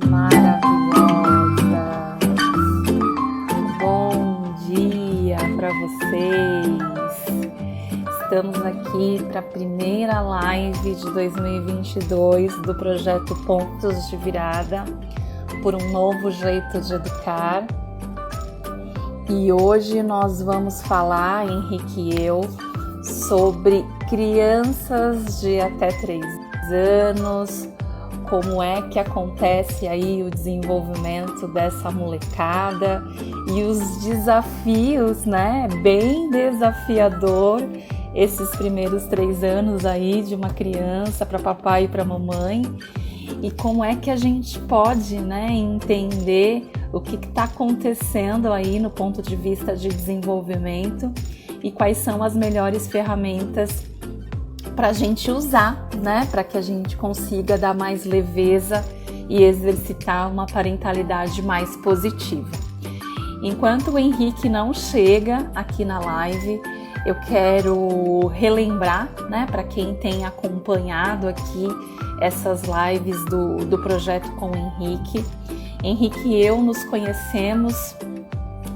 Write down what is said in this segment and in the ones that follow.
maravilhosas. Bom dia para vocês. Estamos aqui para a primeira live de 2022 do projeto Pontos de Virada por um novo jeito de educar. E hoje nós vamos falar, Henrique e eu, sobre crianças de até 3 anos, como é que acontece aí o desenvolvimento dessa molecada e os desafios, né? Bem desafiador esses primeiros 3 anos aí de uma criança para papai e para mamãe, e como é que a gente pode, né, entender o que está acontecendo aí no ponto de vista de desenvolvimento e quais são as melhores ferramentas para a gente usar, né, para que a gente consiga dar mais leveza e exercitar uma parentalidade mais positiva. Enquanto o Henrique não chega aqui na live, eu quero relembrar, né, para quem tem acompanhado aqui essas lives do projeto com o Henrique. Henrique e eu nos conhecemos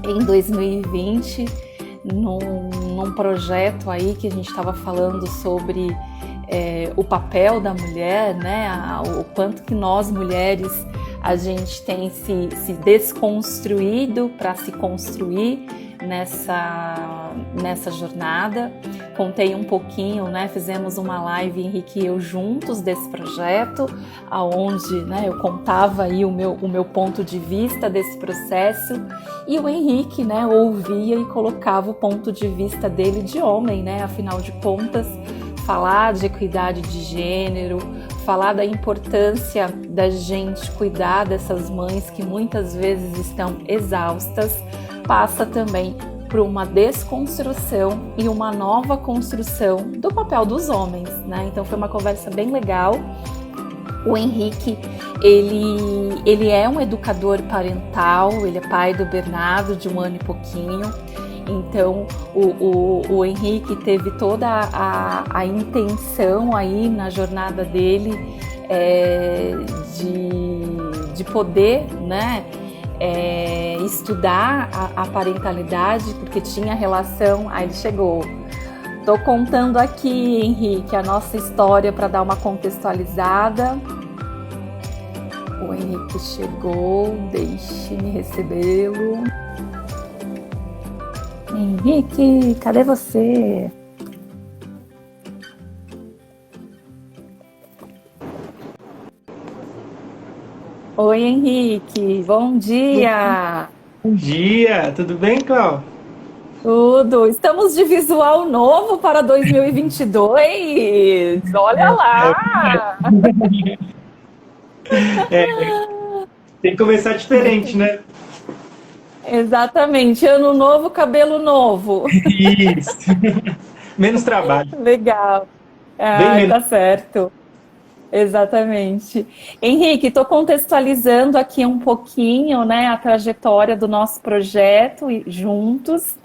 em 2020 num projeto aí que a gente estava falando sobre o papel da mulher, né, o quanto que nós mulheres a gente tem se desconstruído para se construir nessa jornada. Contei um pouquinho, né, fizemos uma live, Henrique e eu juntos, desse projeto, aonde, né, eu contava aí o meu ponto de vista desse processo, e o Henrique, né, ouvia e colocava o ponto de vista dele de homem, né, afinal de contas, falar de equidade de gênero, falar da importância da gente cuidar dessas mães que muitas vezes estão exaustas, passa também por uma desconstrução e uma nova construção do papel dos homens, né? Então foi uma conversa bem legal. O Henrique, ele é um educador parental, ele é pai do Bernardo, de 1 ano e pouquinho. Então o Henrique teve toda a intenção aí na jornada dele de poder, né, estudar a parentalidade, porque tinha relação. Aí ele chegou. Tô contando aqui, Henrique, a nossa história para dar uma contextualizada. O Henrique chegou, deixe-me recebê-lo. Henrique, cadê você? Oi, Henrique, bom dia! Bom dia, tudo bem, Cláudio? Tudo! Estamos de visual novo para 2022! Olha lá! É, tem que começar diferente, né? Exatamente, ano novo, cabelo novo. Isso. Menos trabalho, Legal. bem Ai, menos. tá certo. Exatamente. Henrique, estou contextualizando aqui um pouquinho, né, a trajetória do nosso projeto juntos.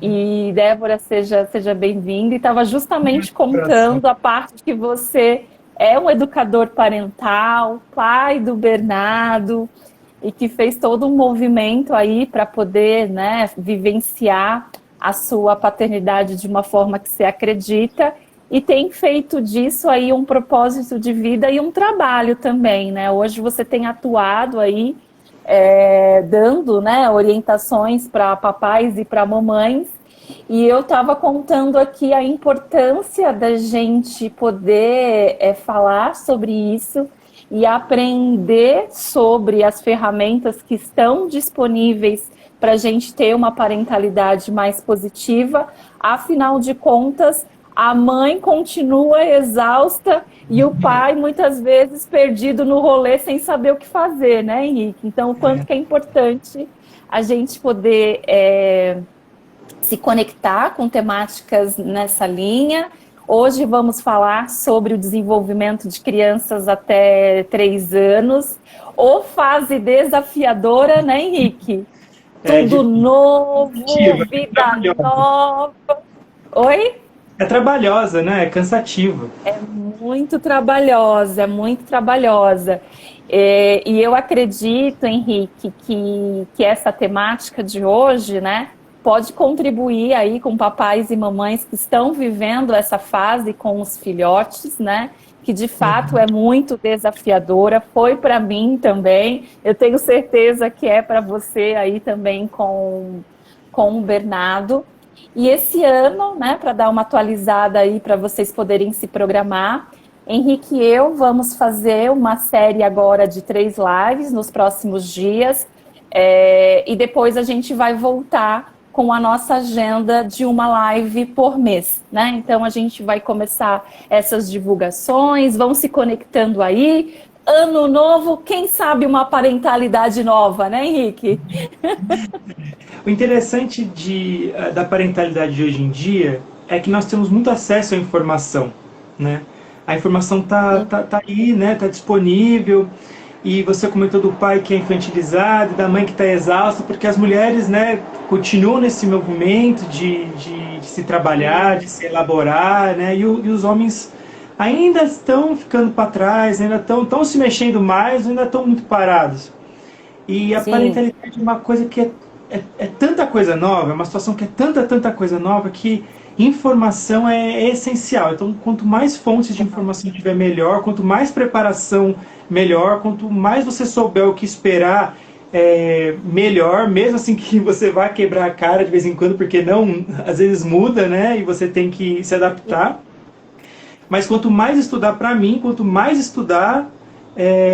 E Débora, seja bem-vinda. E estava justamente Coração. contando a parte que você é um educador parental, pai do Bernardo, e que fez todo um movimento aí para poder, né, vivenciar a sua paternidade de uma forma que você acredita, e tem feito disso aí um propósito de vida e um trabalho também, né? Hoje você tem atuado aí dando, né, orientações para papais e para mamães, e eu estava contando aqui a importância da gente poder falar sobre isso e aprender sobre as ferramentas que estão disponíveis para a gente ter uma parentalidade mais positiva. Afinal de contas, a mãe continua exausta e o pai muitas vezes perdido no rolê sem saber o que fazer, né, Henrique? Então, o quanto que é importante a gente poder se conectar com temáticas nessa linha. Hoje vamos falar sobre o desenvolvimento de crianças até 3 anos, ou fase desafiadora, né, Henrique? É Tudo novo, cansativa, vida nova. Oi? é trabalhosa, né? É cansativa. É muito trabalhosa, é muito trabalhosa. E eu acredito, Henrique, que essa temática de hoje, né, pode contribuir aí com papais e mamães que estão vivendo essa fase com os filhotes, né, que de fato é muito desafiadora, foi para mim também, eu tenho certeza que é para você aí também com o Bernardo. E esse ano, né, para dar uma atualizada aí para vocês poderem se programar, Henrique e eu vamos fazer uma série agora de 3 lives nos próximos dias, e depois a gente vai voltar com a nossa agenda de uma live por mês, né? Então a gente vai começar essas divulgações, vão se conectando aí. Ano novo, quem sabe uma parentalidade nova, né, Henrique? O interessante da parentalidade de hoje em dia é que nós temos muito acesso à informação, né? A informação tá aí, né? Tá disponível. E você comentou do pai que é infantilizado, da mãe que está exausta, porque as mulheres, né, continuam nesse movimento de se trabalhar, de se elaborar, né? E os homens ainda estão ficando para trás, ainda estão se mexendo mais, ainda estão muito parados. E a parentalidade é uma coisa que é tanta coisa nova, é uma situação que é tanta coisa nova que informação é essencial. Então, quanto mais fontes de informação tiver, melhor. Quanto mais preparação, melhor. Quanto mais você souber o que esperar, melhor. Mesmo assim que você vai quebrar a cara de vez em quando, porque não, às vezes muda, né? E você tem que se adaptar. Mas quanto mais estudar, para mim, quanto mais estudar,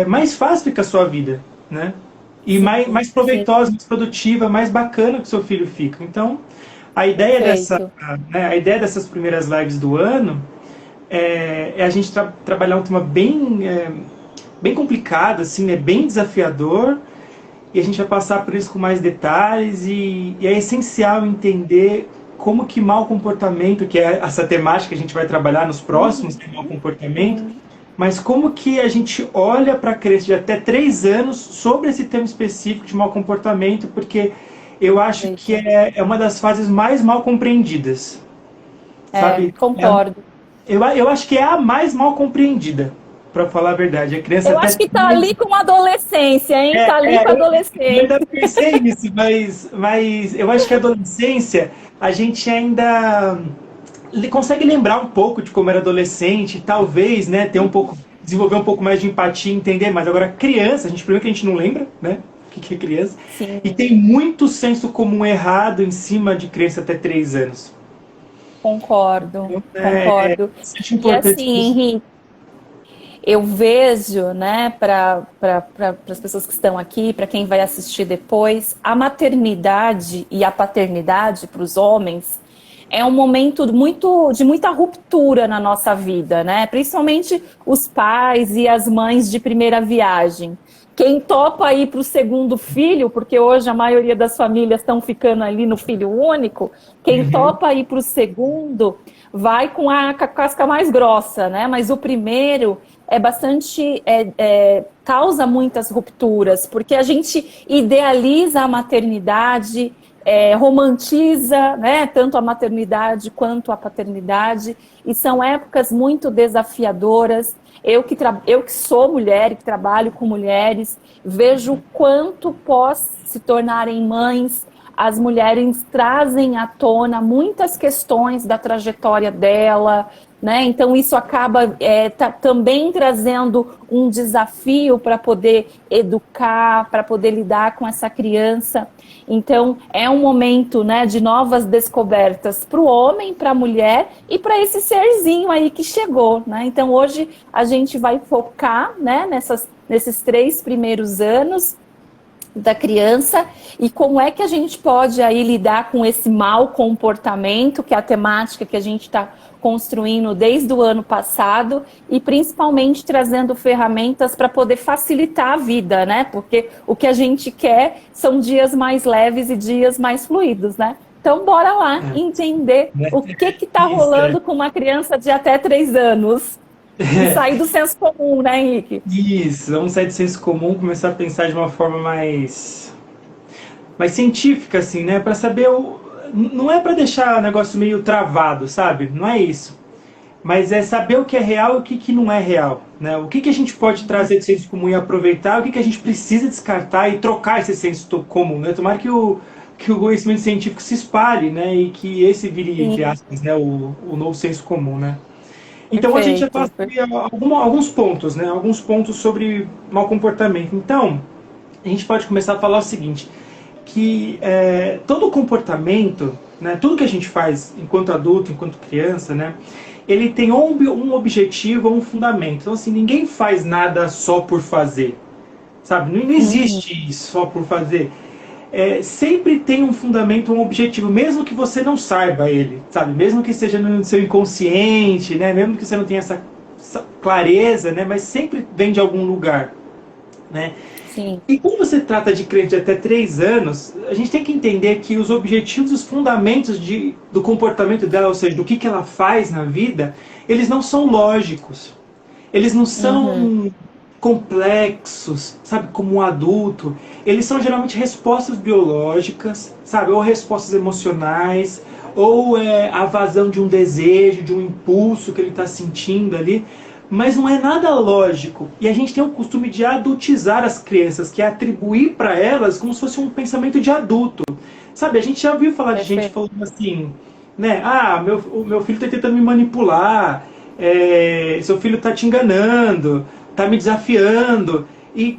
mais fácil fica a sua vida, né? E mais proveitosa, mais produtiva, mais bacana que o seu filho fica. Então, a ideia dessas primeiras lives do ano é a gente trabalhar um tema bem complicado, assim, né? Bem desafiador, e a gente vai passar por isso com mais detalhes, e é essencial entender como que mau comportamento, que é essa temática que a gente vai trabalhar nos próximos, de mau comportamento, mas como que a gente olha para a criança de até 3 anos sobre esse tema específico de mau comportamento, porque eu acho que é uma das fases mais mal compreendidas. Sabe? Concordo. Eu acho que é a mais mal compreendida, para falar a verdade. A criança eu acho que tá ali com a adolescência, hein? Tá ali com a adolescência. Eu ainda pensei nisso, mas eu acho que a adolescência, a gente ainda consegue lembrar um pouco de como era adolescente, talvez, né, desenvolver um pouco mais de empatia, entender mais. Agora, criança, primeiro que a gente não lembra, né, o que é criança, Sim. E tem muito senso comum errado em cima de criança até 3 anos. Concordo. E assim, Henrique, eu vejo, né, para as pessoas que estão aqui, para quem vai assistir depois, a maternidade e a paternidade para os homens é um momento de muita ruptura na nossa vida, né? Principalmente os pais e as mães de primeira viagem. Quem topa ir para o segundo filho, porque hoje a maioria das famílias estão ficando ali no filho único, quem topa ir para o segundo vai com a casca mais grossa, né? Mas o primeiro causa muitas rupturas, porque a gente idealiza a maternidade, romantiza, né, tanto a maternidade quanto a paternidade, e são épocas muito desafiadoras. Eu que sou mulher e que trabalho com mulheres, vejo o quanto pós se tornarem mães, as mulheres trazem à tona muitas questões da trajetória dela, né? Então isso acaba também trazendo um desafio para poder educar, para poder lidar com essa criança. Então é um momento, né, de novas descobertas para o homem, para a mulher e para esse serzinho aí que chegou, né? Então hoje a gente vai focar, né, nesses 3 primeiros anos da criança e como é que a gente pode aí lidar com esse mau comportamento, que é a temática que a gente está construindo desde o ano passado, e principalmente trazendo ferramentas para poder facilitar a vida, né? Porque o que a gente quer são dias mais leves e dias mais fluidos, né? Então bora lá entender o que está rolando com uma criança de até 3 anos. E sair do senso comum, né, Henrique? Isso, vamos sair do senso comum, começar a pensar de uma forma mais científica, assim, né? Para saber não é para deixar o negócio meio travado, sabe? Não é isso. mas é saber o que é real e o que não é real, né? O que a gente pode trazer de senso comum e aproveitar, o que a gente precisa descartar e trocar esse senso comum, né? Tomara que o conhecimento científico se espalhe, né? E que esse vire, entre Sim, aspas, né? O novo senso comum, né? Então a gente já perfeito. passou alguns pontos, né? Alguns pontos sobre mau comportamento. Então, a gente pode começar a falar o seguinte, que todo comportamento, né, tudo que a gente faz enquanto adulto, enquanto criança, né, ele tem um objetivo ou um fundamento. Então, assim, ninguém faz nada só por fazer, sabe? Não Uhum. existe só por fazer. Sempre tem um fundamento, um objetivo, mesmo que você não saiba ele, sabe? Mesmo que seja no seu inconsciente, né? Mesmo que você não tenha essa clareza, né? Mas sempre vem de algum lugar, né? Sim, E quando você trata de criança de até 3 anos, a gente tem que entender que os objetivos, os fundamentos do comportamento dela, ou seja, do que ela faz na vida, eles não são lógicos. Eles não uhum. são complexos, sabe, como um adulto. Eles são geralmente respostas biológicas, sabe, ou respostas emocionais, ou a vazão de um desejo, de um impulso que ele está sentindo ali, mas não é nada lógico. E a gente tem o costume de adultizar as crianças, que é atribuir para elas como se fosse um pensamento de adulto. Sabe, a gente já ouviu falar de gente Perfeito. falando assim, né, o meu filho está tentando me manipular, seu filho está te enganando, está me desafiando, e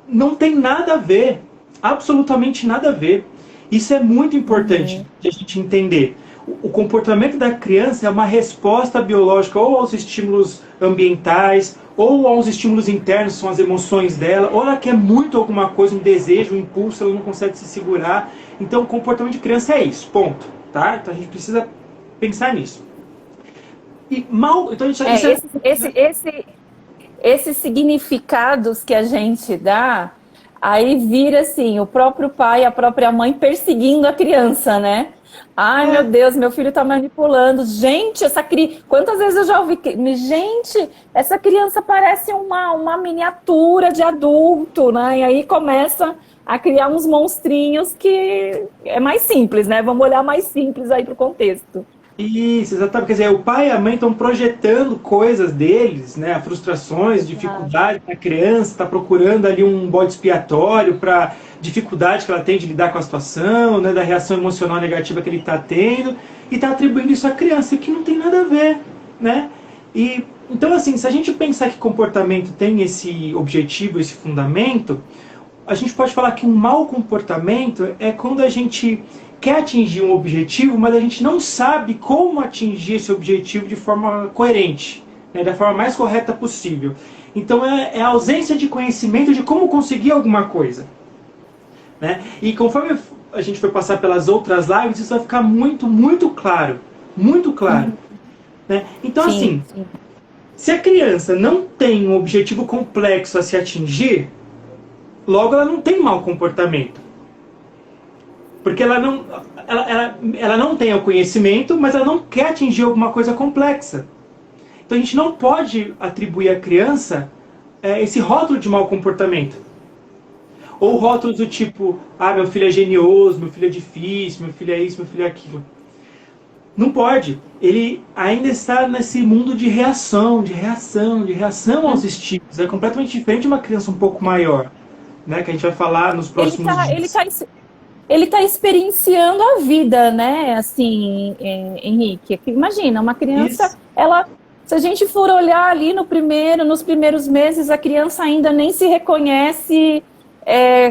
não tem nada a ver, absolutamente nada a ver. Isso é muito importante Uhum. de a gente entender. O comportamento da criança é uma resposta biológica ou aos estímulos ambientais, ou aos estímulos internos, são as emoções dela, ou ela quer muito alguma coisa, um desejo, um impulso, ela não consegue se segurar. Então, o comportamento de criança é isso, ponto. Tá? Então, a gente precisa pensar nisso. E mal. Então, isso É, é. esses significados que a gente dá, aí vira assim, o próprio pai, a própria mãe perseguindo a criança, né? Ai, meu É, Deus, meu filho tá manipulando. Gente, essa criança. Quantas vezes eu já ouvi. Gente, essa criança parece uma miniatura de adulto, né? E aí começa a criar uns monstrinhos que é mais simples, né? Vamos olhar mais simples aí pro contexto. isso, exatamente. Quer dizer, o pai e a mãe estão projetando coisas deles, né? Frustrações, Exato. dificuldades na criança, está procurando ali um bode expiatório para dificuldade que ela tem de lidar com a situação, né? Da reação emocional negativa que ele está tendo, e está atribuindo isso à criança, que não tem nada a ver, né? E então, assim, se a gente pensar que comportamento tem esse objetivo, esse fundamento, a gente pode falar que um mau comportamento é quando a gente quer atingir um objetivo, mas a gente não sabe como atingir esse objetivo de forma coerente, né, da forma mais correta possível. Então é a ausência de conhecimento de como conseguir alguma coisa. Né? E conforme a gente for passar pelas outras lives, isso vai ficar muito, muito claro. Muito claro. Uhum. Né? Então, Sim, assim, sim. se a criança não tem um objetivo complexo a se atingir, logo ela não tem mau comportamento. Porque ela não tem o conhecimento, mas ela não quer atingir alguma coisa complexa. Então a gente não pode atribuir à criança esse rótulo de mau comportamento. Ou rótulos do tipo, meu filho é genioso, meu filho é difícil, meu filho é isso, meu filho é aquilo. Não pode. Ele ainda está nesse mundo de reação, de reação, de reação aos estímulos. É completamente diferente de uma criança um pouco maior, né? Que a gente vai falar nos Ele próximos tá, ele dias. tá, ele tá experienciando a vida, né? Assim, Henrique, imagina, uma criança, Isso. ela, se a gente for olhar ali nos primeiros meses, a criança ainda nem se reconhece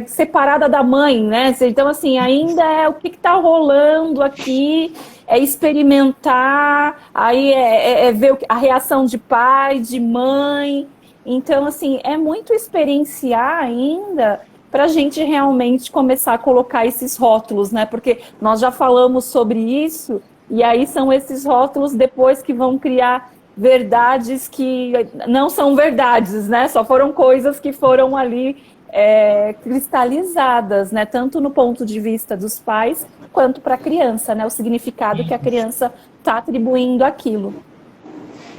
separada da mãe, né? Então, assim, ainda é o que está rolando aqui, é experimentar, aí é ver a reação de pai, de mãe. Então, assim, é muito experienciar ainda para a gente realmente começar a colocar esses rótulos, né? Porque nós já falamos sobre isso, e aí são esses rótulos depois que vão criar verdades que não são verdades, né? Só foram coisas que foram ali cristalizadas, né? Tanto no ponto de vista dos pais quanto para a criança, né? O significado que a criança está atribuindo àquilo.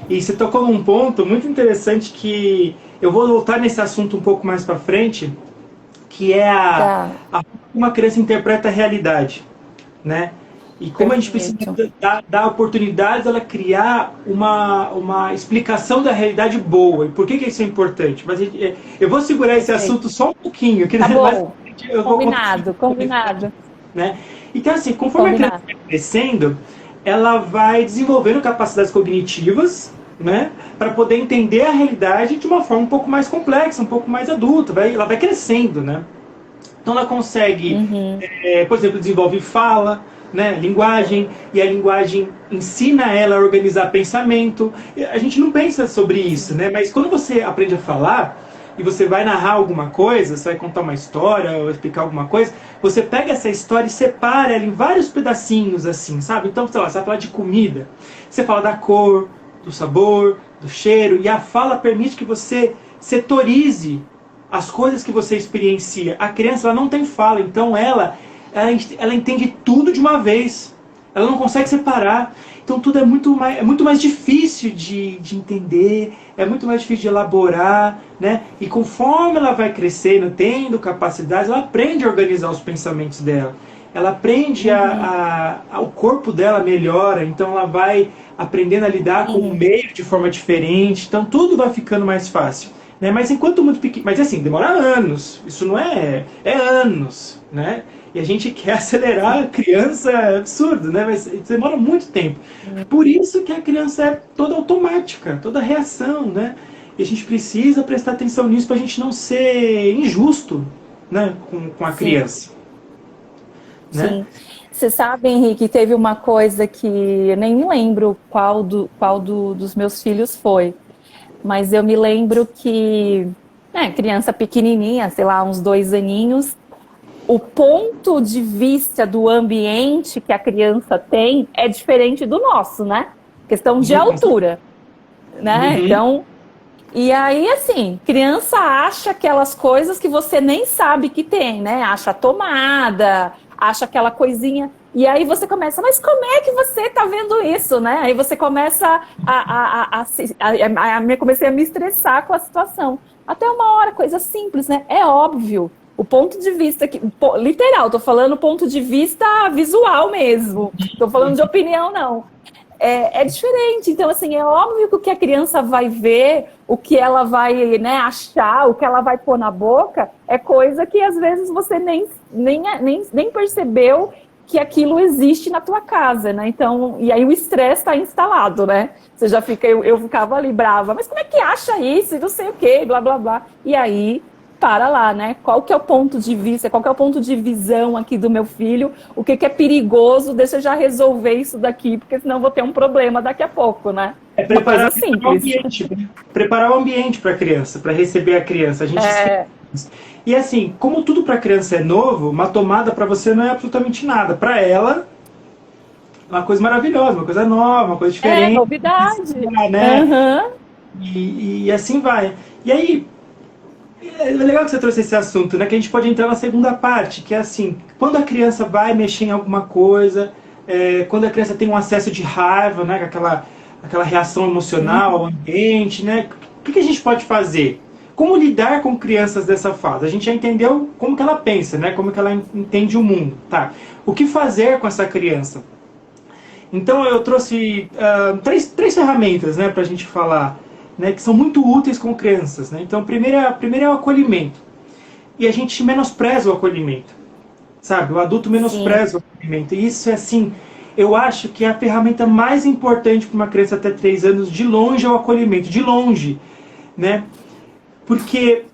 E você tocou num ponto muito interessante que eu vou voltar nesse assunto um pouco mais para frente, que é Tá. a como uma criança interpreta a realidade, né? E como a gente precisa dar oportunidades ela criar uma explicação da realidade boa. E por que isso é importante? Mas eu vou segurar esse assunto só um pouquinho. Tá bom. Combinado. Né? Então, assim, conforme a criança vai crescendo, ela vai desenvolvendo capacidades cognitivas, né, para poder entender a realidade de uma forma um pouco mais complexa, um pouco mais adulta. Ela vai crescendo, né? Então ela consegue, por exemplo, desenvolve fala, né, linguagem, e a linguagem ensina ela a organizar pensamento. A gente não pensa sobre isso, né? Mas quando você aprende a falar e você vai narrar alguma coisa, você vai contar uma história ou explicar alguma coisa, você pega essa história e separa ela em vários pedacinhos, assim, sabe? Então, sei lá, você vai falar de comida, você fala da cor, do sabor, do cheiro, e a fala permite que você setorize as coisas que você experiencia. A criança, ela não tem fala, então ela entende tudo de uma vez. Ela não consegue separar. Então tudo é muito mais difícil de entender, é muito mais difícil de elaborar, né? E conforme ela vai crescendo, tendo capacidades, ela aprende a organizar os pensamentos dela. Ela aprende o corpo dela melhora, então ela vai aprendendo a lidar com o meio de forma diferente. Então tudo vai ficando mais fácil. Né? Mas enquanto muito pequeno, mas assim, demora anos, isso não é anos, né? E a gente quer acelerar a criança, é absurdo, né? Mas demora muito tempo. Por isso que a criança é toda automática, toda reação, né? E a gente precisa prestar atenção nisso para a gente não ser injusto, né? com a criança. Né? Sim. Você sabe, Henrique, teve uma coisa que eu nem lembro qual dos meus filhos foi. Mas eu me lembro que, criança pequenininha, sei lá, uns 2 aninhos, o ponto de vista do ambiente que a criança tem é diferente do nosso, né? Questão de altura, né? Então, e aí, assim, criança acha aquelas coisas que você nem sabe que tem, né? Acha a tomada, acha aquela coisinha... E aí você começa, mas como é que você tá vendo isso, né? Aí você começa comecei a me estressar com a situação. Até uma hora, coisa simples, né? É óbvio. O ponto de vista, literal, tô falando ponto de vista visual mesmo. Tô falando de opinião, não. É diferente. Então, assim, é óbvio que o que a criança vai ver, o que ela vai, né, achar, o que ela vai pôr na boca, é coisa que às vezes você nem percebeu que aquilo existe na tua casa, né? Então, e aí o estresse está instalado, né? Você já fica, eu ficava ali brava, mas como é que acha isso? E não sei o quê, blá, blá, blá. E aí, para lá, né? Qual que é o ponto de vista, qual que é o ponto de visão aqui do meu filho? O que é perigoso? Deixa eu já resolver isso daqui, porque senão eu vou ter um problema daqui a pouco, né? É preparar o ambiente, preparar o ambiente para a criança, para receber a criança. A gente E assim, como tudo para criança é novo, uma tomada para você não é absolutamente nada. Para ela, uma coisa maravilhosa, uma coisa nova, uma coisa diferente. É novidade. Né? E assim vai. E aí, é legal que você trouxe esse assunto, né? Que a gente pode entrar na segunda parte, que é assim, quando a criança vai mexer em alguma coisa, quando a criança tem um acesso de raiva, né? Aquela reação emocional ao ambiente, né? O que a gente pode fazer? Como lidar com crianças dessa fase? A gente já entendeu como que ela pensa, né? Como que ela entende o mundo. Tá. O que fazer com essa criança? Então eu trouxe três ferramentas, né, para a gente falar, né, que são muito úteis com crianças. Né? Então a primeira é o acolhimento. E a gente menospreza o acolhimento. Sabe? O adulto menospreza o acolhimento. E isso é assim, eu acho que é a ferramenta mais importante para uma criança até 3 anos, de longe, é o acolhimento. De longe. Né? Porque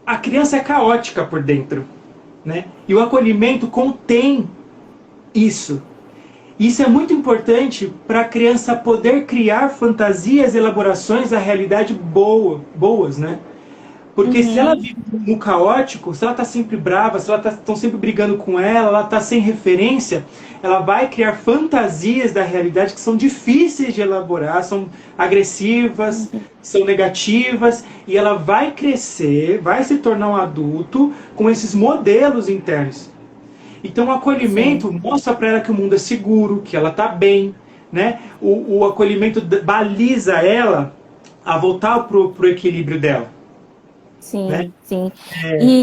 a criança é caótica por dentro, né? E o acolhimento contém isso. Isso é muito importante para a criança poder criar fantasias, elaborações da realidade boas, né? Porque se ela vive no caótico, se ela está sempre brava, se ela estão sempre brigando com ela está sem referência, ela vai criar fantasias da realidade que são difíceis de elaborar, são agressivas, são negativas, e ela vai crescer, vai se tornar um adulto com esses modelos internos. Então o acolhimento mostra para ela que o mundo é seguro, que ela está bem, né? O acolhimento baliza ela a voltar para o equilíbrio dela. né? Sim, sim.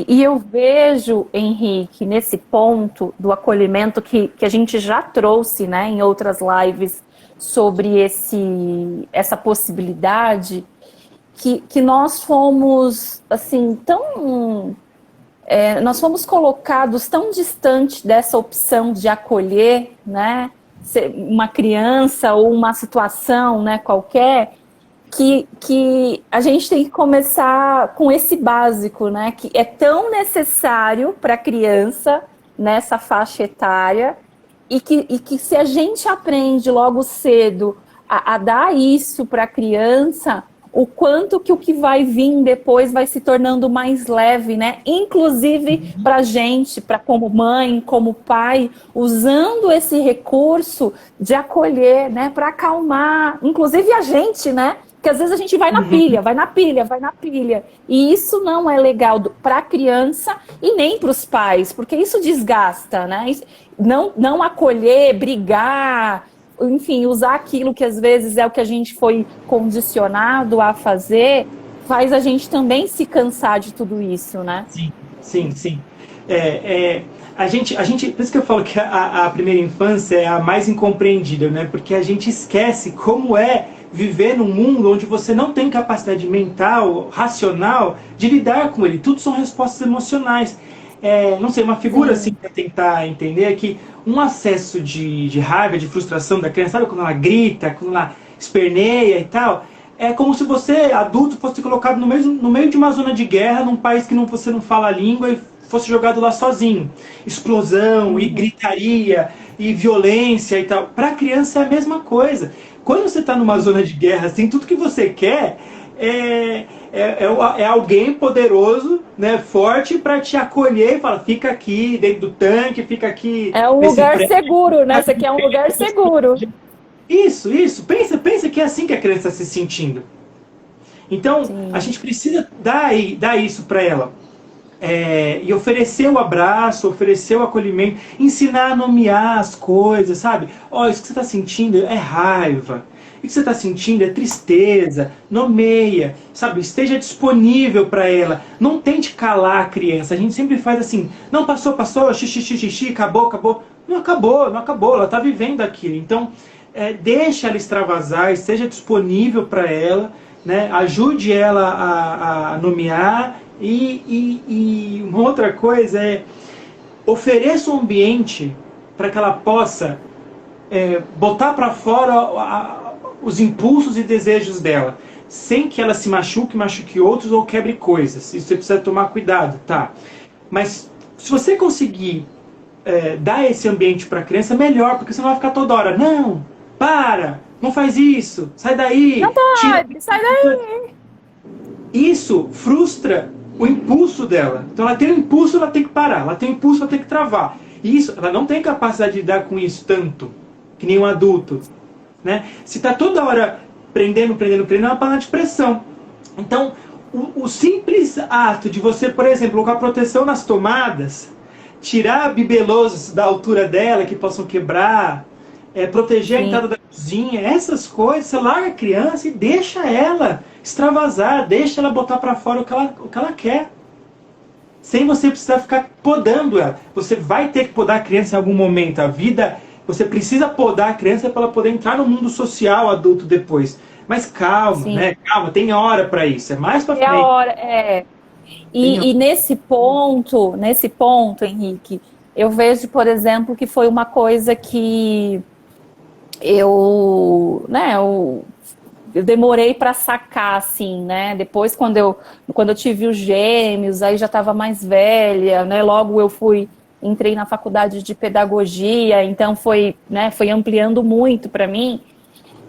E eu vejo, Henrique, nesse ponto do acolhimento que a gente já trouxe, né, em outras lives sobre essa possibilidade, que nós fomos, assim, nós fomos colocados tão distante dessa opção de acolher, né, uma criança ou uma situação, né, qualquer, que a gente tem que começar com esse básico, né? Que é tão necessário para a criança nessa faixa etária e que se a gente aprende logo cedo a dar isso para a criança, o quanto que o que vai vir depois vai se tornando mais leve, né? Inclusive para a gente, para como mãe, como pai, usando esse recurso de acolher, né? Para acalmar, inclusive a gente, né? Porque às vezes a gente vai na pilha, vai na pilha, vai na pilha. E isso não é legal para a criança e nem para os pais, porque isso desgasta, né? Não acolher, brigar, enfim, usar aquilo que às vezes é o que a gente foi condicionado a fazer, faz a gente também se cansar de tudo isso, né? Sim, sim, sim. Por isso que eu falo que a primeira infância é a mais incompreendida, né? Porque a gente esquece como é viver num mundo onde você não tem capacidade mental, racional, de lidar com ele. Tudo são respostas emocionais. Não sei, uma figura assim para tentar entender é que um acesso de raiva, de frustração da criança, sabe quando ela grita, quando ela esperneia e tal, é como se você, adulto, fosse colocado no meio de uma zona de guerra, num país que você não fala a língua e fosse jogado lá sozinho. Explosão e gritaria e violência e tal. Para a criança é a mesma coisa. Quando você está numa zona de guerra, assim, tudo que você quer é alguém poderoso, né, forte, para te acolher e falar, fica aqui dentro do tanque, fica aqui. É um lugar seguro, né? Você quer um lugar seguro. Isso. Pensa que é assim que a criança está se sentindo. Então, a gente precisa dar isso para ela. E oferecer o abraço, oferecer o acolhimento, ensinar a nomear as coisas, sabe? Isso que você está sentindo é raiva, isso que você está sentindo é tristeza, nomeia, sabe? Esteja disponível para ela, não tente calar a criança. A gente sempre faz assim, não, passou, xixi, acabou. Não acabou, ela está vivendo aquilo. Então, deixa ela extravasar, esteja disponível para ela, né? Ajude ela a nomear. E uma outra coisa ofereça um ambiente para que ela possa botar para fora os impulsos e desejos dela, sem que ela se machuque outros ou quebre coisas. Isso você precisa tomar cuidado, tá? Mas se você conseguir dar esse ambiente para a criança, melhor, porque você não vai ficar toda hora, não faz isso, sai daí, Não pode, sai daí. Isso frustra o impulso dela. Então ela tem um impulso, ela tem que parar. Ela tem um impulso, ela tem que travar. E isso, ela não tem capacidade de lidar com isso tanto, que nem um adulto. Né? Se está toda hora prendendo, é uma panela de pressão. Então, o simples ato de você, por exemplo, colocar proteção nas tomadas, tirar bibelôs da altura dela, que possam quebrar, proteger a entrada da cozinha, essas coisas, você larga a criança e deixa ela extravasar, deixa ela botar para fora o que ela quer. Sem você precisar ficar podando ela. Você vai ter que podar a criança em algum momento. A vida, você precisa podar a criança para ela poder entrar no mundo social adulto depois. Mas calma, né? Calma, tem hora para isso. É mais para frente. A hora, E nesse ponto, Henrique, eu vejo, por exemplo, que foi uma coisa que eu demorei para sacar, assim, né? Depois, quando eu tive os gêmeos, aí já estava mais velha, né? Logo entrei na faculdade de pedagogia, então foi ampliando muito para mim.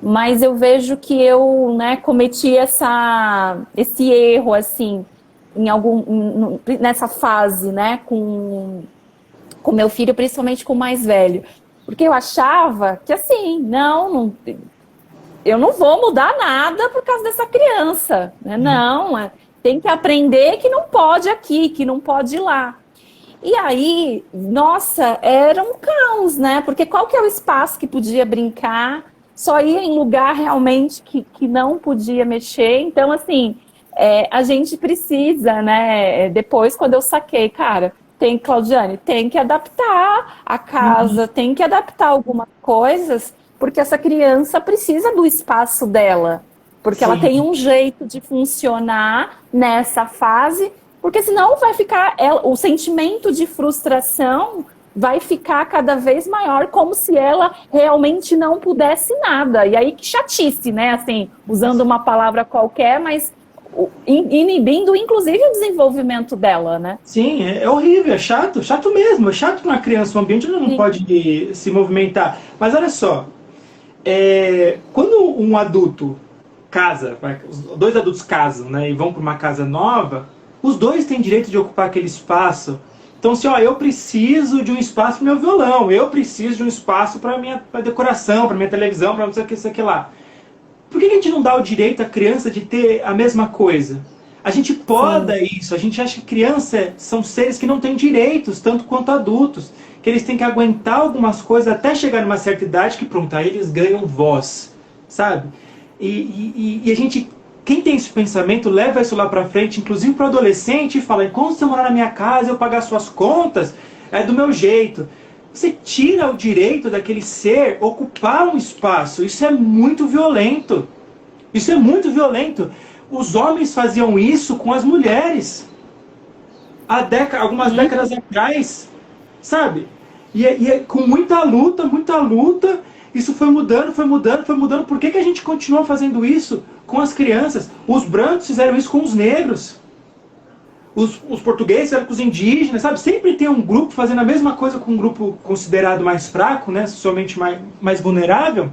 Mas eu vejo que eu, cometi esse erro, assim, nessa fase, né? Com meu filho, principalmente com o mais velho. Porque eu achava que, assim, eu não vou mudar nada por causa dessa criança, né? Não, tem que aprender que não pode aqui, que não pode ir lá. E aí, nossa, era um caos, né? Porque qual que é o espaço que podia brincar? Só ia em lugar realmente que não podia mexer. Então, assim, a gente precisa, né? Depois, quando eu saquei, cara, Claudiane, tem que adaptar a casa, tem que adaptar algumas coisas, porque essa criança precisa do espaço dela, porque ela Sim, tem um jeito de funcionar nessa fase, porque senão vai ficar, o sentimento de frustração vai ficar cada vez maior, como se ela realmente não pudesse nada. E aí que chatice, né? Assim, usando uma palavra qualquer, mas inibindo inclusive o desenvolvimento dela, né? sim, é horrível, é chato, chato mesmo, é chato para uma criança, um ambiente onde ela não Sim. pode se movimentar. Mas olha só, quando um adulto casa, os dois adultos casam, né, e vão para uma casa nova, os dois têm direito de ocupar aquele espaço. Então, assim, ó, eu preciso de um espaço para meu violão, eu preciso de um espaço para minha decoração, para minha televisão, para não sei o que, isso aqui lá. Por que a gente não dá o direito à criança de ter a mesma coisa? A gente poda Sim. isso, a gente acha que crianças são seres que não têm direitos, tanto quanto adultos, que eles têm que aguentar algumas coisas até chegar numa certa idade que, pronto, aí eles ganham voz, sabe? E a gente, quem tem esse pensamento, leva isso lá pra frente, inclusive pro adolescente, e fala, enquanto você morar na minha casa, eu pagar suas contas, é do meu jeito. Você tira o direito daquele ser ocupar um espaço. Isso é muito violento. Isso é muito violento. Os homens faziam isso com as mulheres. Algumas décadas atrás. Sabe? E com muita luta, isso foi mudando, foi mudando, foi mudando. Por que a gente continua fazendo isso com as crianças? Os brancos fizeram isso com os negros. Os portugueses eram com os indígenas, sabe? Sempre tem um grupo fazendo a mesma coisa com um grupo considerado mais fraco, né? Socialmente mais vulnerável.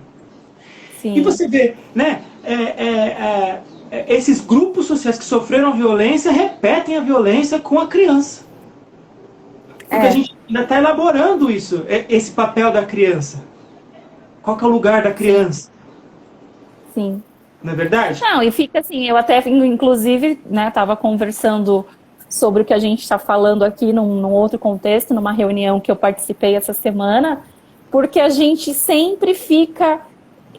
E Sim. você vê, né? Esses grupos sociais que sofreram violência repetem a violência com a criança. Porque a gente ainda está elaborando isso, esse papel da criança. Qual que é o lugar da criança? Sim. Não é verdade? Não, e fica assim, eu até, inclusive, né, estava conversando sobre o que a gente está falando aqui num outro contexto, numa reunião que eu participei essa semana, porque a gente sempre fica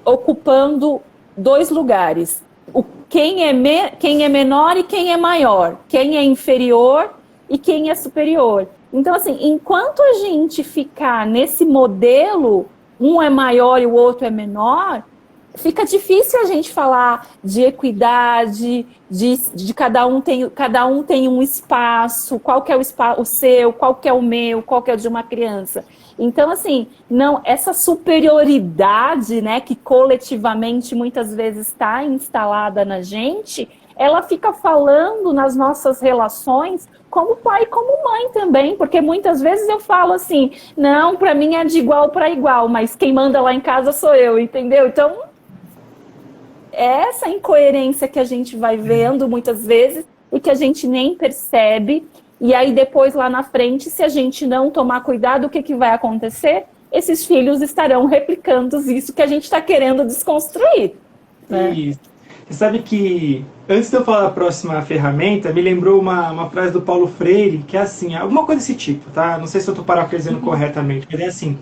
ocupando dois lugares. Quem é menor e quem é maior. Quem é inferior e quem é superior. Então, assim, enquanto a gente ficar nesse modelo, um é maior e o outro é menor, fica difícil a gente falar de equidade, de cada um tem um espaço, qual que é o seu, qual que é o meu, qual que é o de uma criança. Então, assim, não, essa superioridade, né, que coletivamente muitas vezes está instalada na gente, ela fica falando nas nossas relações como pai e como mãe também, porque muitas vezes eu falo assim, não, para mim é de igual para igual, mas quem manda lá em casa sou eu, entendeu? Então, é essa incoerência que a gente vai vendo muitas vezes e que a gente nem percebe. E aí depois lá na frente, se a gente não tomar cuidado, o que vai acontecer? Esses filhos estarão replicando isso que a gente está querendo desconstruir. Né? Isso. Você sabe que, antes de eu falar da próxima ferramenta, me lembrou uma frase do Paulo Freire, que é assim, alguma coisa desse tipo, tá? Não sei se eu estou parafraseando corretamente, mas é assim,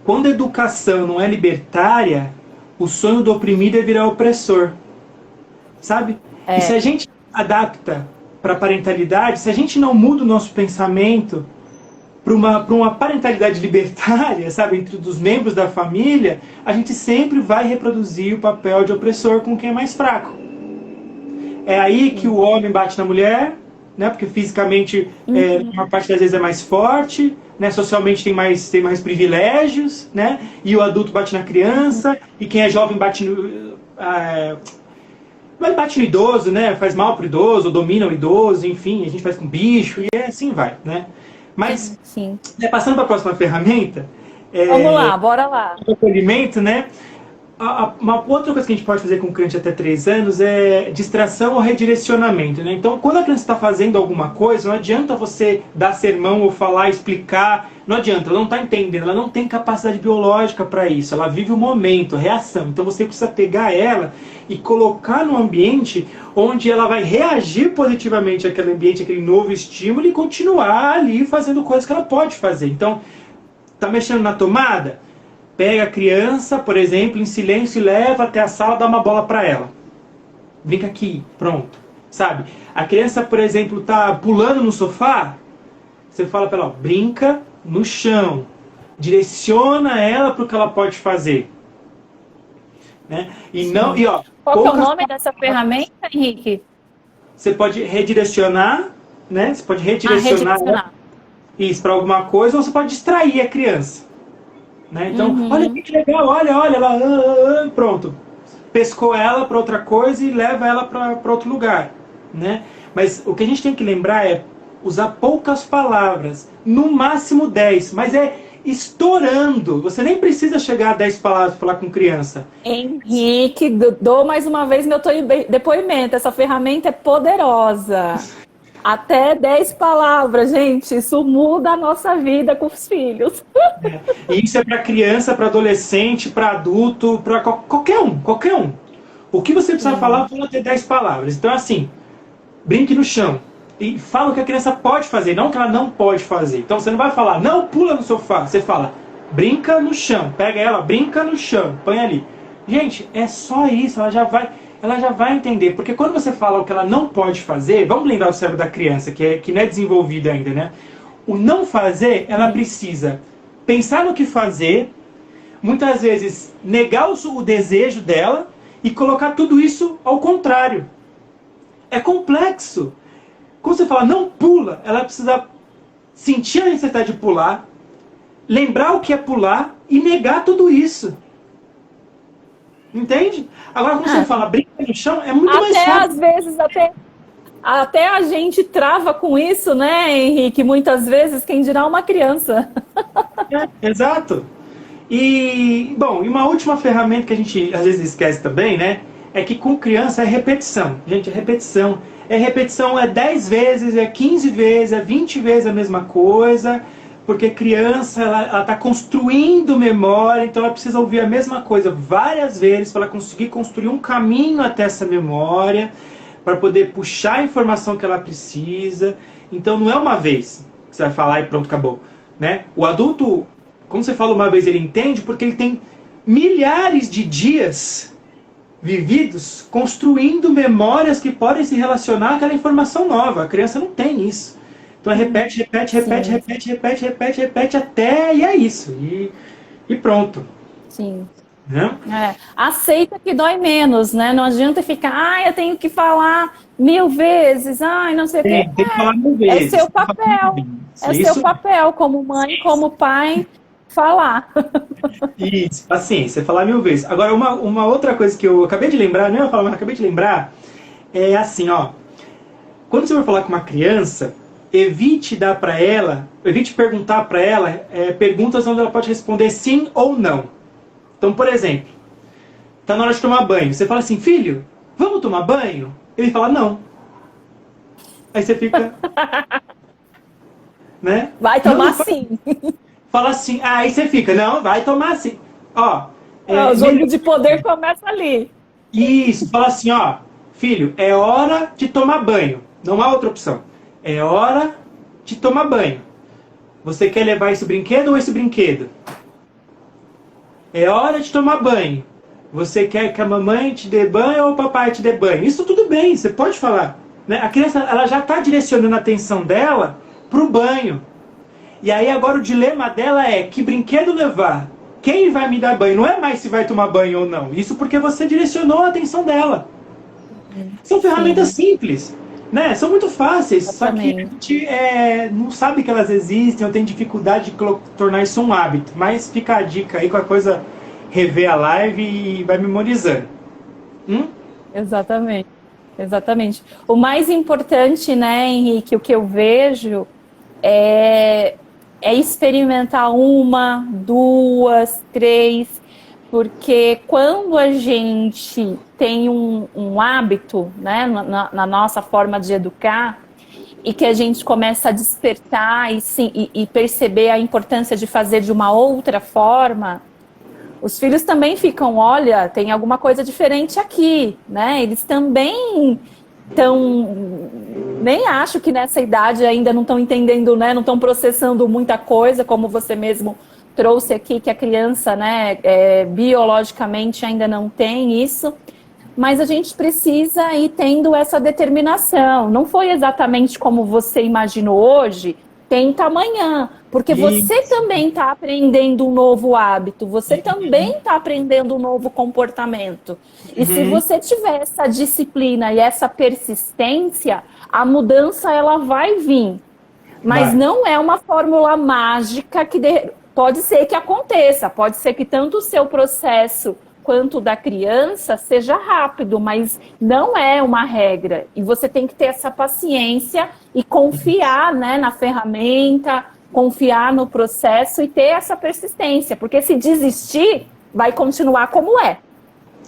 quando a educação não é libertária, o sonho do oprimido é virar opressor. Sabe? E se a gente adapta para a parentalidade, se a gente não muda o nosso pensamento para uma parentalidade libertária, sabe, entre os membros da família, a gente sempre vai reproduzir o papel de opressor com quem é mais fraco. É aí que o homem bate na mulher, né, porque fisicamente, uma parte das vezes é mais forte, né, socialmente tem mais privilégios, né, e o adulto bate na criança, e quem é jovem bate no idoso, né, faz mal pro idoso, domina o idoso, enfim, a gente faz com bicho, e assim vai, né. Mas, Sim. Passando para a próxima ferramenta, Vamos lá, bora lá. o acolhimento, né? Uma outra coisa que a gente pode fazer com crente até 3 anos é distração ou redirecionamento, né? Então, quando a criança está fazendo alguma coisa, não adianta você dar sermão ou falar, explicar, não adianta, ela não está entendendo, ela não tem capacidade biológica para isso, ela vive o momento, a reação. Então, você precisa pegar ela e colocar no ambiente onde ela vai reagir positivamente àquele ambiente, àquele novo estímulo e continuar ali fazendo coisas que ela pode fazer. Então, tá mexendo na tomada? Pega a criança, por exemplo, em silêncio e leva até a sala, dá uma bola para ela. Brinca aqui, pronto. sabe? A criança, por exemplo, tá pulando no sofá, você fala para ela, ó, brinca no chão. Direciona ela para o que ela pode fazer. Né? E não, e ó, qual que é o nome dessa ferramenta, Henrique? Você pode redirecionar, né? Você pode redirecionar isso para alguma coisa, ou você pode distrair a criança. Né? Então, olha que legal, olha, ela, pronto. Pescou ela para outra coisa e leva ela para outro lugar. Né? Mas o que a gente tem que lembrar é usar poucas palavras, no máximo 10, mas é estourando. Você nem precisa chegar a 10 palavras para falar com criança. Henrique, dou mais uma vez meu depoimento. Essa ferramenta é poderosa. Até 10 palavras, gente. Isso muda a nossa vida com os filhos. E isso é para criança, para adolescente, para adulto, para qualquer um. O que você precisa falar pode ter 10 palavras. Então, assim, brinque no chão. E fala o que a criança pode fazer, não o que ela não pode fazer. Então você não vai falar, não pula no sofá. Você fala, brinca no chão. Pega ela, brinca no chão. Põe ali. Gente, é só isso. Ela já vai entender. Porque quando você fala o que ela não pode fazer, vamos lembrar o cérebro da criança, que não é desenvolvido ainda, né? O não fazer, ela precisa pensar no que fazer, muitas vezes negar o desejo dela e colocar tudo isso ao contrário. É complexo. Quando você fala não pula, ela precisa sentir a necessidade de pular, lembrar o que é pular e negar tudo isso. Entende? Agora, quando você fala brinca no chão, é muito mais fácil. Às vezes, até a gente trava com isso, né, Henrique? Muitas vezes, quem dirá uma criança. Exato. E, bom, e uma última ferramenta que a gente às vezes esquece também, né? É que com criança é repetição. Gente, é repetição. É repetição, é 10 vezes, é 15 vezes, é 20 vezes a mesma coisa, porque criança, ela está construindo memória, então ela precisa ouvir a mesma coisa várias vezes para ela conseguir construir um caminho até essa memória, para poder puxar a informação que ela precisa. Então não é uma vez que você vai falar e pronto, acabou. Né? O adulto, quando você fala uma vez, ele entende porque ele tem milhares de dias vividos construindo memórias que podem se relacionar àquela informação nova. A criança não tem isso. Então repete até e é isso. E pronto. Sim. Né? Aceita que dói menos, né? Não adianta ficar, eu tenho que falar 1000 vezes, não sei o quê. Tem que falar 1000 vezes. É seu papel. É seu papel como mãe, como pai, falar. Isso, paciência, falar 1000 vezes. Agora, uma outra coisa que eu acabei de lembrar, não ia falar, mas acabei de lembrar, é assim, ó. Quando você vai falar com uma criança, evite perguntar para ela perguntas onde ela pode responder sim ou não. Então, por exemplo, tá na hora de tomar banho. Você fala assim, filho, vamos tomar banho? Ele fala, não. Aí você fica... né? Vai tomar sim. Fala assim, aí você fica, não, vai tomar sim. Ó, o jogo de poder começa ali. Isso, fala assim, ó, filho, é hora de tomar banho. Não há outra opção. É hora de tomar banho. Você quer levar esse brinquedo ou esse brinquedo? É hora de tomar banho. Você quer que a mamãe te dê banho ou o papai te dê banho? Isso tudo bem, você pode falar. Né? A criança ela já está direcionando a atenção dela para o banho. E aí agora o dilema dela é que brinquedo levar? Quem vai me dar banho? Não é mais se vai tomar banho ou não. Isso porque você direcionou a atenção dela. São ferramentas simples. Né? São muito fáceis, Exatamente. Só que a gente não sabe que elas existem, ou tem dificuldade de tornar isso um hábito. Mas fica a dica aí, qualquer coisa, rever a live e vai memorizando. Exatamente. Exatamente. O mais importante, né, Henrique, o que eu vejo é experimentar 1, 2, 3, porque quando a gente tem um hábito, né, na nossa forma de educar, e que a gente começa a despertar e perceber a importância de fazer de uma outra forma, os filhos também ficam, olha, tem alguma coisa diferente aqui, né? Eles também nem acho que nessa idade ainda não estão entendendo, né? Não estão processando muita coisa, como você mesmo trouxe aqui, que a criança, né, biologicamente ainda não tem isso, mas a gente precisa ir tendo essa determinação. Não foi exatamente como você imaginou hoje, tenta amanhã, porque você Isso. também está aprendendo um novo hábito, você também está aprendendo um novo comportamento. E se Uhum. você tiver essa disciplina e essa persistência, a mudança ela vai vir. Mas Vai. não é uma fórmula mágica que pode ser que aconteça, pode ser que tanto o seu processo quanto o da criança seja rápido, mas não é uma regra. E você tem que ter essa paciência e confiar, né, na ferramenta, confiar no processo e ter essa persistência, porque se desistir, vai continuar como é.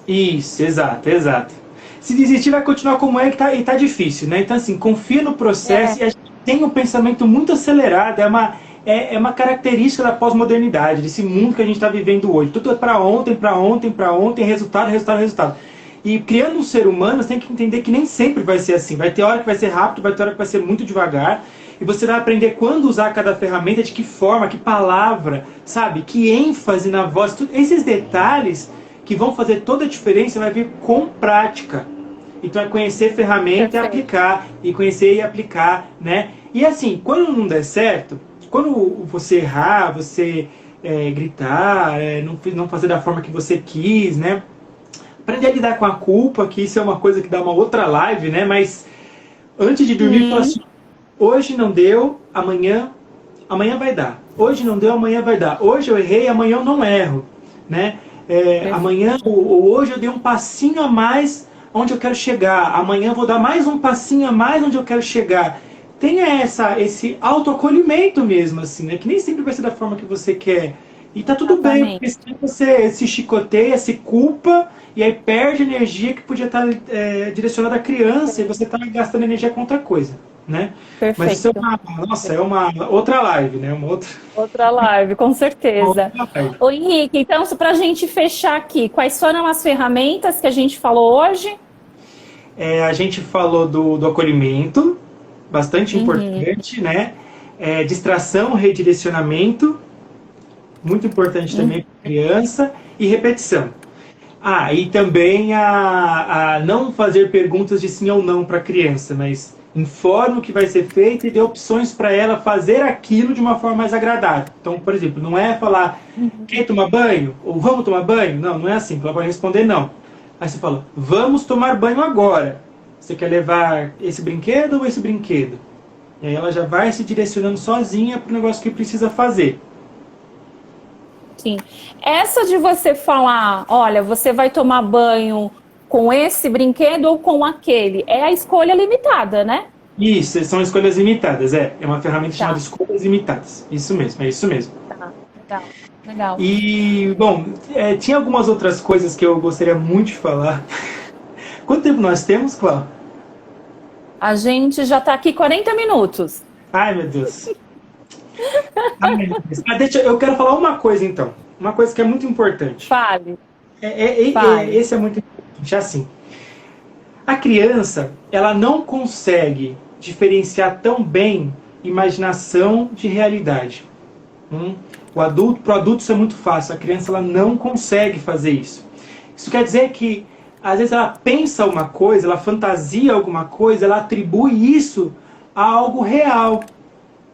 Isso, exato, exato. Se desistir, vai continuar como é e tá difícil, né? Então, assim, confia no processo e a gente tem um pensamento muito acelerado, é uma característica da pós-modernidade, desse mundo que a gente está vivendo hoje. Tudo é para ontem, para ontem, para ontem, resultado, resultado, resultado. E criando um ser humano, você tem que entender que nem sempre vai ser assim. Vai ter hora que vai ser rápido, vai ter hora que vai ser muito devagar. E você vai aprender quando usar cada ferramenta, de que forma, que palavra, sabe? Que ênfase na voz. Esses detalhes que vão fazer toda a diferença vai vir com prática. Então é conhecer ferramenta e aplicar, e conhecer e aplicar, né? E assim, quando não der certo, quando você errar, você gritar, não fazer da forma que você quis, né? Aprender a lidar com a culpa, que isso é uma coisa que dá uma outra live, né? Mas antes de dormir, fala assim, hoje não deu, amanhã vai dar. Hoje não deu, amanhã vai dar. Hoje eu errei, amanhã eu não erro, né? Amanhã ou hoje eu dei um passinho a mais onde eu quero chegar. Amanhã eu vou dar mais um passinho a mais onde eu quero chegar. Tenha esse autoacolhimento mesmo, assim, né? Que nem sempre vai ser da forma que você quer. E tá tudo bem, porque senão você se chicoteia, se culpa, e aí perde energia que podia estar direcionada à criança, e você tá gastando energia com outra coisa, né? Perfeito. Mas isso é uma outra live, né? Outra live, com certeza. Live. Ô Henrique, então, pra gente fechar aqui, quais foram as ferramentas que a gente falou hoje? A gente falou do acolhimento, bastante importante, né? Distração, redirecionamento, muito importante também para a criança, e repetição. E também a não fazer perguntas de sim ou não para a criança, mas informa o que vai ser feito e dê opções para ela fazer aquilo de uma forma mais agradável. Então, por exemplo, não é falar, quer tomar banho? Ou vamos tomar banho? Não, não é assim, ela pode responder não. Aí você fala, vamos tomar banho agora. Você quer levar esse brinquedo ou esse brinquedo? E aí ela já vai se direcionando sozinha para o negócio que precisa fazer. Sim. Essa de você falar, olha, você vai tomar banho com esse brinquedo ou com aquele, é a escolha limitada, né? Isso, são escolhas limitadas, é uma ferramenta chamada escolhas limitadas. Isso mesmo, é isso mesmo. Tá, legal. E, bom, tinha algumas outras coisas que eu gostaria muito de falar. Quanto tempo nós temos, Cláudia? A gente já está aqui 40 minutos. Ai, meu Deus. Eu quero falar uma coisa, então. Uma coisa que é muito importante. Fale. Esse é muito importante. Assim, a criança, ela não consegue diferenciar tão bem imaginação de realidade. Pro adulto isso é muito fácil. A criança, ela não consegue fazer isso. Isso quer dizer que às vezes ela pensa uma coisa, ela fantasia alguma coisa, ela atribui isso a algo real,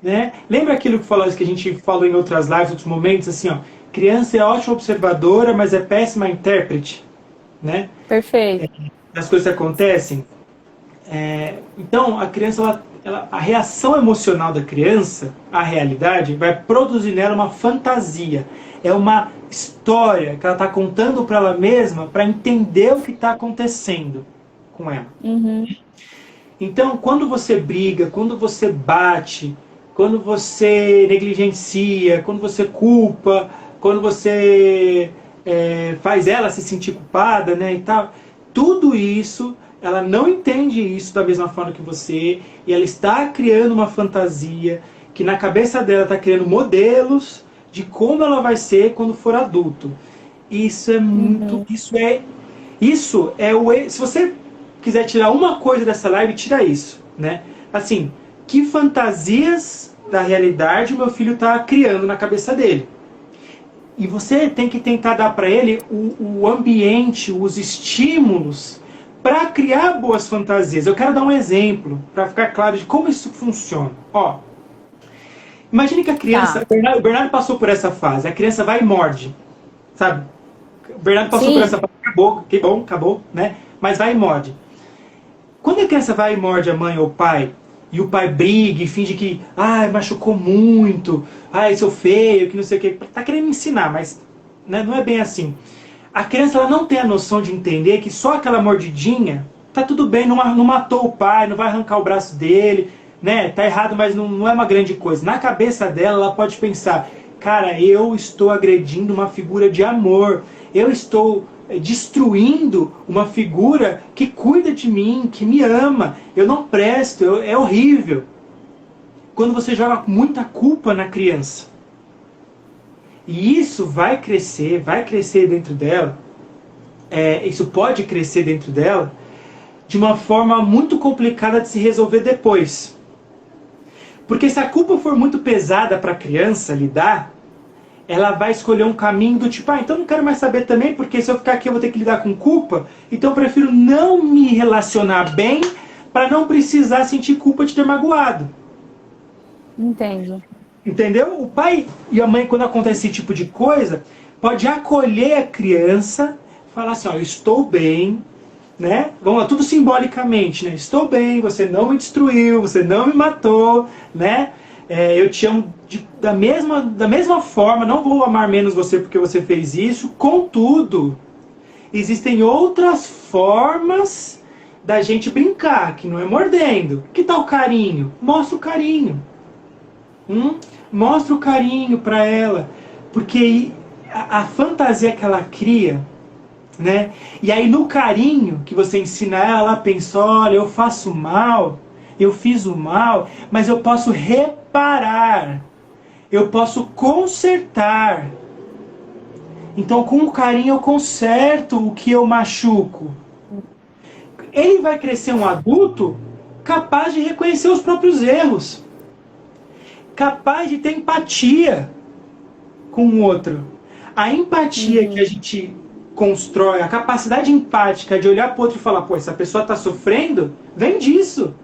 né? Lembra aquilo que a gente falou em outras lives, em outros momentos, assim, ó, criança é ótima observadora, mas é péssima intérprete, né? Perfeito. Das coisas que acontecem. Então, a criança, a reação emocional da criança à realidade vai produzir nela uma fantasia. É uma história que ela está contando para ela mesma para entender o que está acontecendo com ela. Então, quando você briga, quando você bate, quando você negligencia, quando você culpa, quando você faz ela se sentir culpada, né, e tal, tudo isso, ela não entende isso da mesma forma que você, e ela está criando uma fantasia que na cabeça dela está criando modelos de como ela vai ser quando for adulto. Isso é muito... Isso é o... Se você quiser tirar uma coisa dessa live, tira isso, né? Assim, que fantasias da realidade o meu filho está criando na cabeça dele? E você tem que tentar dar para ele o ambiente, os estímulos para criar boas fantasias. Eu quero dar um exemplo para ficar claro de como isso funciona. Ó, imagine que a criança, o Bernardo passou por essa fase, a criança vai e morde, sabe? O Bernardo passou por essa fase, acabou, que bom, acabou, né? Mas vai e morde. Quando a criança vai e morde a mãe ou o pai, e o pai briga e finge que, machucou muito, sou feio, que não sei o que, tá querendo me ensinar, mas né, não é bem assim. A criança ela não tem a noção de entender que só aquela mordidinha, tá tudo bem, não matou o pai, não vai arrancar o braço dele, né? Tá errado, mas não é uma grande coisa. Na cabeça dela, ela pode pensar, cara, eu estou agredindo uma figura de amor, eu estou destruindo uma figura que cuida de mim, que me ama, eu não presto, é horrível. Quando você joga muita culpa na criança, e isso vai crescer dentro dela, isso pode crescer dentro dela, de uma forma muito complicada de se resolver depois. Porque se a culpa for muito pesada para a criança lidar, ela vai escolher um caminho do tipo, então não quero mais saber também, porque se eu ficar aqui eu vou ter que lidar com culpa, então eu prefiro não me relacionar bem para não precisar sentir culpa de ter magoado. Entendo. Entendeu? O pai e a mãe, quando acontece esse tipo de coisa, pode acolher a criança, falar assim, eu estou bem, né? Vamos lá, tudo simbolicamente, né? Estou bem, você não me destruiu, você não me matou, né? Eu te amo da mesma forma, não vou amar menos você porque você fez isso. Contudo, existem outras formas da gente brincar, que não é mordendo. Que tal carinho? Mostra o carinho. Mostra o carinho para ela. Porque a fantasia que ela cria, né? E aí no carinho que você ensina ela pensa, olha, eu faço mal, eu fiz o mal, mas eu posso reparar, eu posso consertar. Então com o carinho eu conserto o que eu machuco. Ele vai crescer um adulto capaz de reconhecer os próprios erros, capaz de ter empatia com o outro. A empatia que a gente constrói, a capacidade empática de olhar para o outro e falar, pô, essa pessoa está sofrendo, vem disso.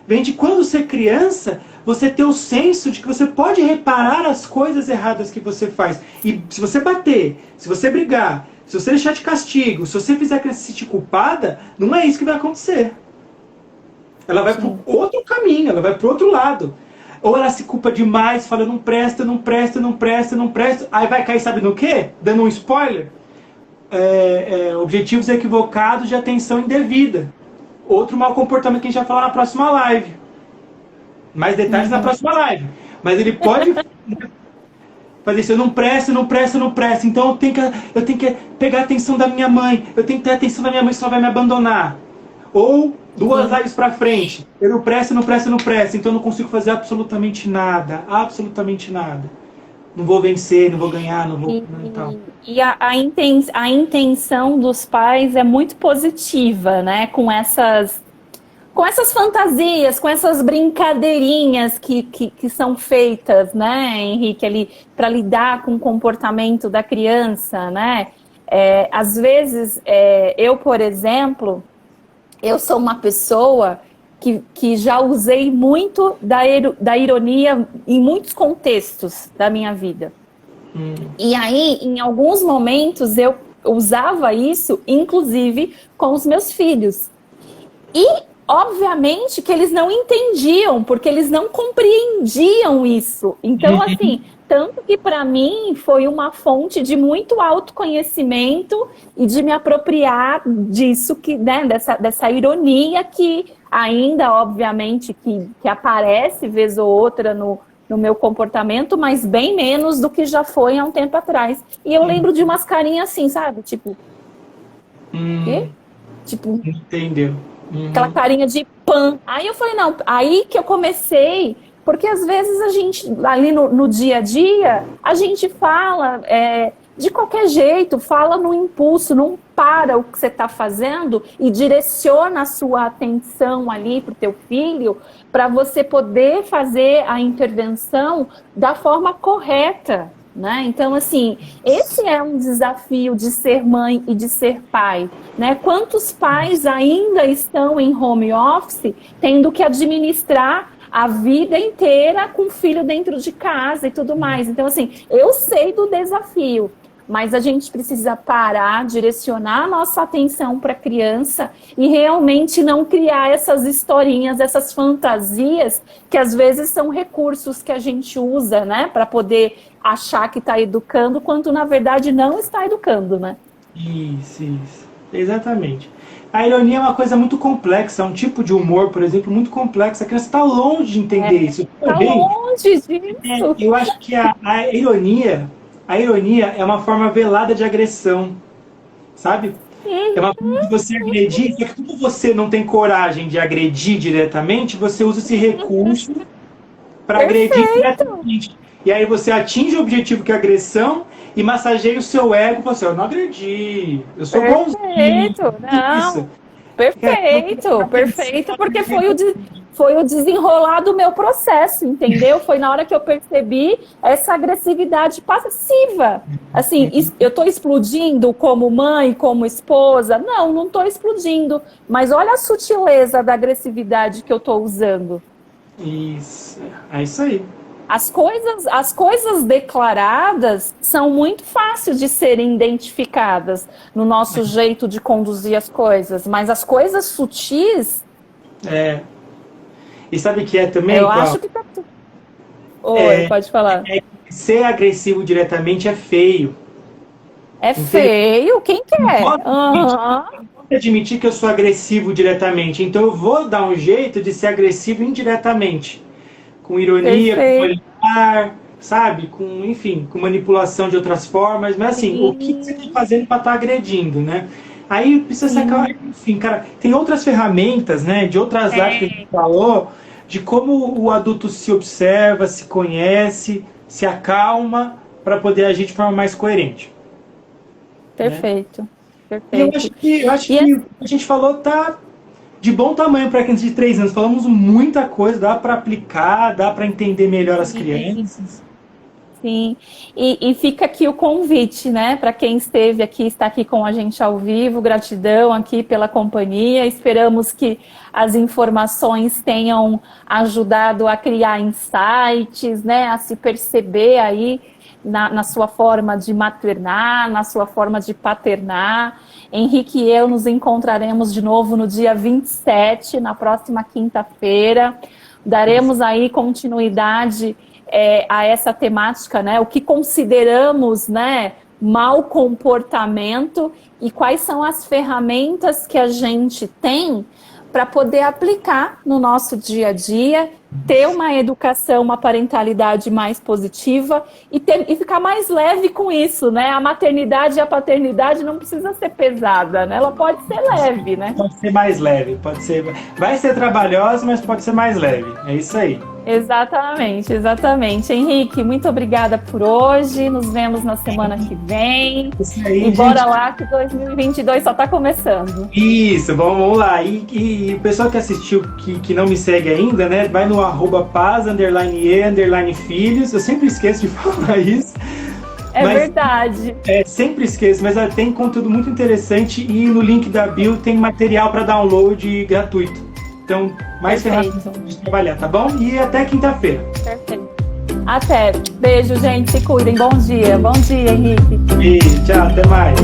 Vem de quando você é criança, você ter o senso de que você pode reparar as coisas erradas que você faz. E se você bater, se você brigar, se você deixar de castigo, se você fizer a criança se sentir culpada, não é isso que vai acontecer. Ela vai para outro caminho, ela vai para o outro lado. Ou ela se culpa demais, fala, não presta, não presta, não presta, não presta. Aí vai cair, sabe no quê? Dando um spoiler. Objetivos equivocados de atenção indevida. Outro mau comportamento que a gente vai falar na próxima live. Mais detalhes na próxima live. Mas ele pode fazer isso, eu não presto, não presto, não presto. Então eu tenho que pegar a atenção da minha mãe. Eu tenho que ter a atenção da minha mãe, senão ela vai me abandonar. Ou 2 lives pra frente. Eu não presto, não presto, não presto. Então eu não consigo fazer absolutamente nada. Absolutamente nada. Não vou vencer, não vou ganhar, não vou... E a intenção dos pais é muito positiva, né? Com essas fantasias, com essas brincadeirinhas que são feitas, né, Henrique, ali para lidar com o comportamento da criança, né? Às vezes, eu, por exemplo, eu sou uma pessoa que já usei muito da ironia em muitos contextos da minha vida. E aí, em alguns momentos, eu usava isso, inclusive, com os meus filhos. E, obviamente, que eles não entendiam, porque eles não compreendiam isso. Então, assim, tanto que para mim foi uma fonte de muito autoconhecimento e de me apropriar disso, né, dessa ironia que ainda, obviamente, que aparece vez ou outra no meu comportamento, mas bem menos do que já foi há um tempo atrás. E eu lembro de umas carinhas assim, sabe? Tipo... Quê? Tipo... Entendeu. Aquela carinha de pan. Aí eu falei, não, aí que eu comecei... Porque às vezes a gente, ali no dia a dia, a gente fala de qualquer jeito, fala no impulso, não para o que você está fazendo e direciona a sua atenção ali para o teu filho, para você poder fazer a intervenção da forma correta, né? Então, assim, esse é um desafio de ser mãe e de ser pai, né? Quantos pais ainda estão em home office tendo que administrar a vida inteira com o filho dentro de casa e tudo mais? Então, assim, eu sei do desafio, mas a gente precisa parar, direcionar a nossa atenção para a criança e realmente não criar essas historinhas, essas fantasias, que às vezes são recursos que a gente usa, né, para poder achar que está educando, quando na verdade não está educando, né? Isso, exatamente. A ironia é uma coisa muito complexa, é um tipo de humor, por exemplo, muito complexo. A criança está longe de entender isso. Está longe disso. Eu acho que a ironia é uma forma velada de agressão, sabe? É uma forma de você agredir, só que como você não tem coragem de agredir diretamente, você usa esse recurso para agredir diretamente. E aí você atinge o objetivo que é a agressão e massageia o seu ego, você, eu não agredi, eu sou bonzinho. Não. Perfeito, porque foi o desenrolar do meu processo, entendeu? Foi na hora que eu percebi essa agressividade passiva. Assim, eu estou explodindo como mãe, como esposa? Não estou explodindo. Mas olha a sutileza da agressividade que eu estou usando. Isso, é isso aí. As coisas declaradas são muito fáceis de serem identificadas no nosso jeito de conduzir as coisas, mas as coisas sutis... E sabe o que é também? Eu acho que tá tudo... Oi, pode falar. Ser agressivo diretamente é feio. É feio? Quem quer? Não posso admitir que eu sou agressivo diretamente, então eu vou dar um jeito de ser agressivo indiretamente. Com ironia, com olhar, sabe? Enfim, com manipulação de outras formas. Mas assim, o que você está fazendo para estar agredindo, né? Aí precisa sacar, enfim, cara, tem outras ferramentas, né? De outras áreas que a gente falou, de como o adulto se observa, se conhece, se acalma para poder agir de forma mais coerente. Perfeito, né? perfeito. Eu acho que o que a gente falou tá de bom tamanho para crianças de 3 anos. Falamos muita coisa, dá para aplicar, dá para entender melhor as crianças. Sim, e fica aqui o convite, né, para quem esteve aqui, está aqui com a gente ao vivo, gratidão aqui pela companhia, esperamos que as informações tenham ajudado a criar insights, né, a se perceber aí na sua forma de maternar, na sua forma de paternar. Henrique e eu nos encontraremos de novo no dia 27, na próxima quinta-feira, daremos aí continuidade a essa temática, né? O que consideramos, né, mau comportamento e quais são as ferramentas que a gente tem para poder aplicar no nosso dia a dia, ter uma educação, uma parentalidade mais positiva e ficar mais leve com isso, né? A maternidade e a paternidade não precisa ser pesada, né? Ela pode ser leve, né? Pode ser mais leve, vai ser trabalhosa, mas pode ser mais leve, é isso aí. Exatamente. Henrique, muito obrigada por hoje. Nos vemos na semana que vem. Isso aí, e bora lá que 2022 só está começando. Isso, vamos lá. E o pessoal que assistiu, que não me segue ainda, né? Vai no @paz_e_filhos. Eu sempre esqueço de falar isso. Mas, verdade. Sempre esqueço, mas tem conteúdo muito interessante e no link da bio tem material para download gratuito. Então, mais ferramentas de trabalhar, tá bom? E até quinta-feira. Perfeito. Até. Beijo, gente. Se cuidem. Bom dia, Henrique. E tchau, até mais.